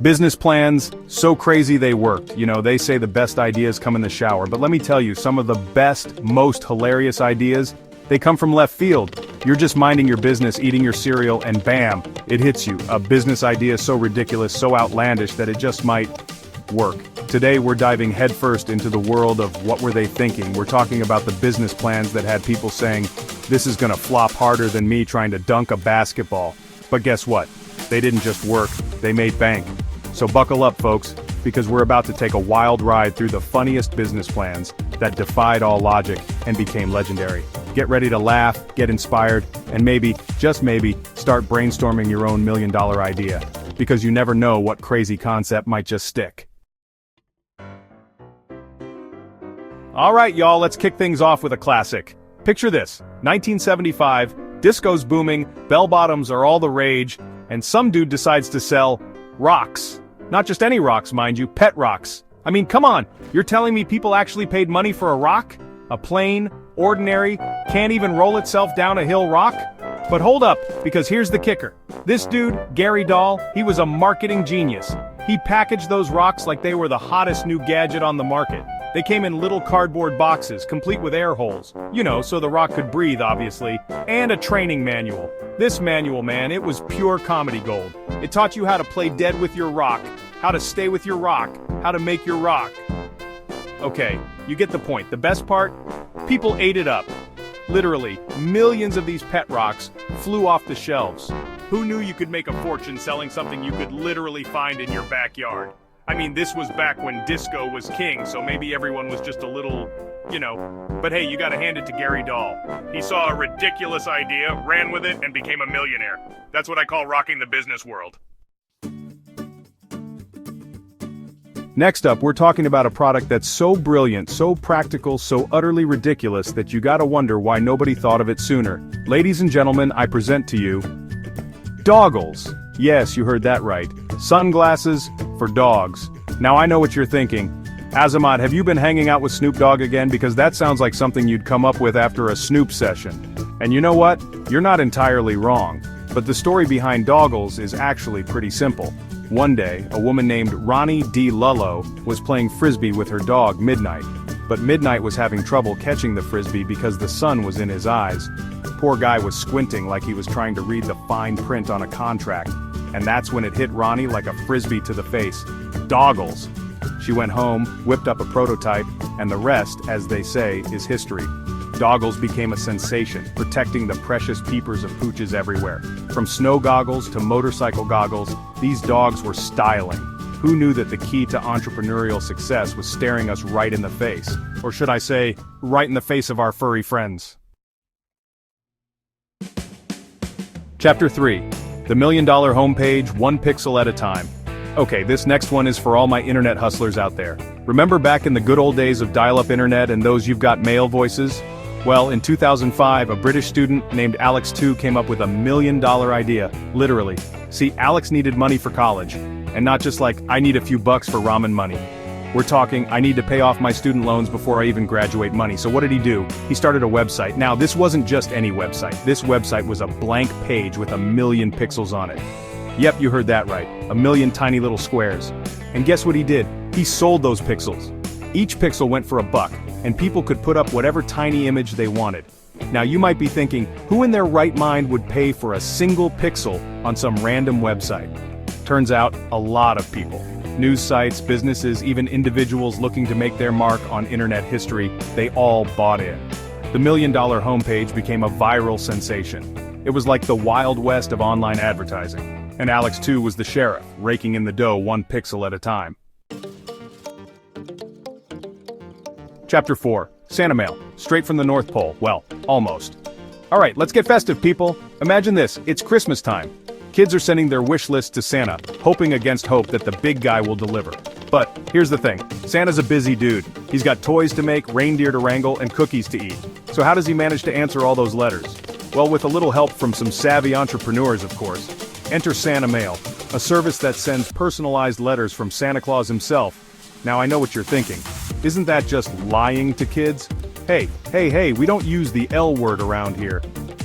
Business plans, so crazy they worked. You know, they say the best ideas come in the shower, but let me tell you, some of the best, most hilarious ideas, they come from left field. You're just minding your business, eating your cereal, and bam, it hits you. A business idea so ridiculous, so outlandish that it just might work. Today we're diving headfirst into the world of what were they thinking. We're talking about the business plans that had people saying, this is gonna flop harder than me trying to dunk a basketball. But guess what? They didn't just work, they made bank. So buckle up, folks, because we're about to take a wild ride through the funniest business plans that defied all logic and became legendary. Get ready to laugh, get inspired, and maybe, just maybe, start brainstorming your own million-dollar idea. Because you never know what crazy concept might just stick. Alright y'all, let's kick things off with a classic. Picture this, 1975, disco's booming, bell-bottoms are all the rage, and some dude decides to sell rocks. Not just any rocks, mind you, pet rocks. I mean, come on, you're telling me people actually paid money for a rock? A plain, ordinary, can't even roll itself down a hill rock? But hold up, because here's the kicker. This dude, Gary Dahl, he was a marketing genius. He packaged those rocks like they were the hottest new gadget on the market. They came in little cardboard boxes, complete with air holes. You know, so the rock could breathe, obviously. And a training manual. This manual, man, it was pure comedy gold. It taught you how to play dead with your rock, how to stay with your rock, how to make your rock. Okay, you get the point. The best part? People ate it up. Literally, millions of these pet rocks flew off the shelves. Who knew you could make a fortune selling something you could literally find in your backyard? I mean, this was back when disco was king, so maybe everyone was just a little, you know. But hey, you gotta hand it to Gary Dahl. He saw a ridiculous idea, ran with it, and became a millionaire. That's what I call rocking the business world. Next up, we're talking about a product that's so brilliant, so practical, so utterly ridiculous that you gotta wonder why nobody thought of it sooner. Ladies and gentlemen, I present to you Doggles. Yes, you heard that right. Sunglasses for dogs. Now I know what you're thinking. Azamat, have you been hanging out with Snoop Dogg again? Because that sounds like something you'd come up with after a Snoop session. And you know what? You're not entirely wrong. But the story behind Doggles is actually pretty simple. One day, a woman named Ronnie D. Lullo was playing frisbee with her dog, Midnight. But Midnight was having trouble catching the frisbee because the sun was in his eyes. Poor guy was squinting like he was trying to read the fine print on a contract. And that's when it hit Ronnie like a frisbee to the face. Doggles. She went home, whipped up a prototype, and the rest, as they say, is history. Doggles became a sensation, protecting the precious peepers of pooches everywhere. From snow goggles to motorcycle goggles, these dogs were styling. Who knew that the key to entrepreneurial success was staring us right in the face? Or should I say, right in the face of our furry friends? Chapter 3. The $1 Million Homepage, one pixel at a time. Okay, this next one is for all my internet hustlers out there. Remember back in the good old days of dial-up internet and those you've got mail voices? Well, in 2005, a British student named Alex 2 came up with $1 million idea, literally. See, Alex needed money for college. And not just like, I need a few bucks for ramen money. We're talking, I need to pay off my student loans before I even graduate money. So what did he do? He started a website. Now, this wasn't just any website. This website was a blank page with 1 million pixels on it. Yep, you heard that right. 1 million tiny little squares. And guess what he did? He sold those pixels. Each pixel went for $1, and people could put up whatever tiny image they wanted. Now you might be thinking, who in their right mind would pay for a single pixel on some random website? Turns out, a lot of people. News sites, businesses, even individuals looking to make their mark on internet history, they all bought in. The $1 Million Homepage became a viral sensation. It was like the Wild West of online advertising. And Alex 2 was the sheriff, raking in the dough 1 pixel at a time. Chapter 4. Santa Mail. Straight from the North Pole. Well, almost. Alright, let's get festive, people. Imagine this, it's Christmas time. Kids are sending their wish list to Santa, hoping against hope that the big guy will deliver. But, here's the thing, Santa's a busy dude. He's got toys to make, reindeer to wrangle, and cookies to eat. So how does he manage to answer all those letters? Well, with a little help from some savvy entrepreneurs, of course. Enter Santa Mail, a service that sends personalized letters from Santa Claus himself. Now I know what you're thinking. Isn't that just lying to kids? Hey, we don't use the L word around here.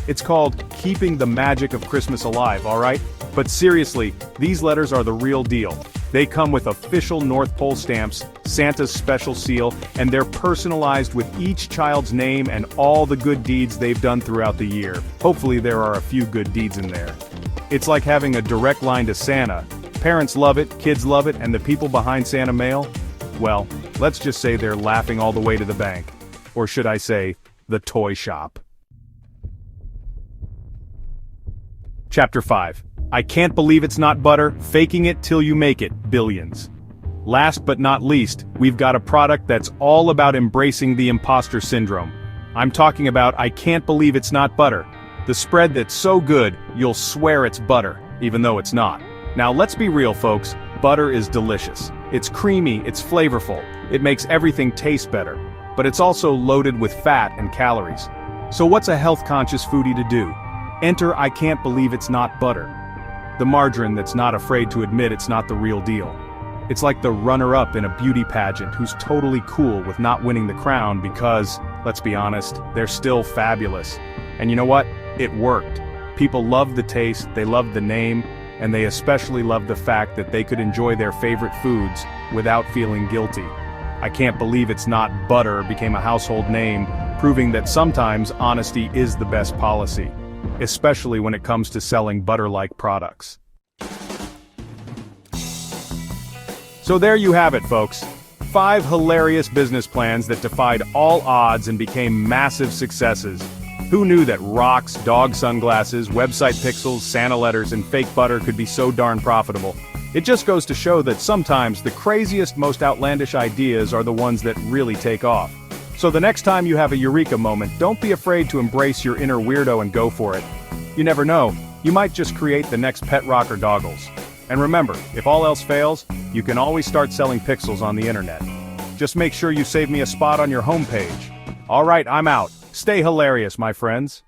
It's called keeping the magic of Christmas alive, alright? But seriously, these letters are the real deal. They come with official North Pole stamps, Santa's special seal, and they're personalized with each child's name and all the good deeds they've done throughout the year. Hopefully there are a few good deeds in there. It's like having a direct line to Santa. Parents love it, kids love it, and the people behind Santa Mail? Well, let's just say they're laughing all the way to the bank. Or should I say, the toy shop. Chapter 5. I can't believe it's not butter, faking it till you make it, billions. Last but not least, we've got a product that's all about embracing the imposter syndrome. I'm talking about I can't believe it's not butter. The spread that's so good, you'll swear it's butter, even though it's not. Now let's be real folks, butter is delicious. It's creamy, it's flavorful, it makes everything taste better. But it's also loaded with fat and calories. So what's a health-conscious foodie to do? Enter I can't believe it's not butter. The margarine that's not afraid to admit it's not the real deal. It's like the runner-up in a beauty pageant who's totally cool with not winning the crown because, let's be honest, they're still fabulous. And you know what? It worked. People loved the taste, they loved the name, and they especially loved the fact that they could enjoy their favorite foods without feeling guilty. I can't believe it's not butter became a household name, proving that sometimes honesty is the best policy, especially when it comes to selling butter-like products. So there you have it, folks. 5 hilarious business plans that defied all odds and became massive successes. Who knew that rocks, dog sunglasses, website pixels, Santa letters, and fake butter could be so darn profitable? It just goes to show that sometimes the craziest, most outlandish ideas are the ones that really take off. So the next time you have a eureka moment, don't be afraid to embrace your inner weirdo and go for it. You never know, you might just create the next pet rocker doggles. And remember, if all else fails, you can always start selling pixels on the internet. Just make sure you save me a spot on your homepage. Alright, I'm out. Stay hilarious, my friends.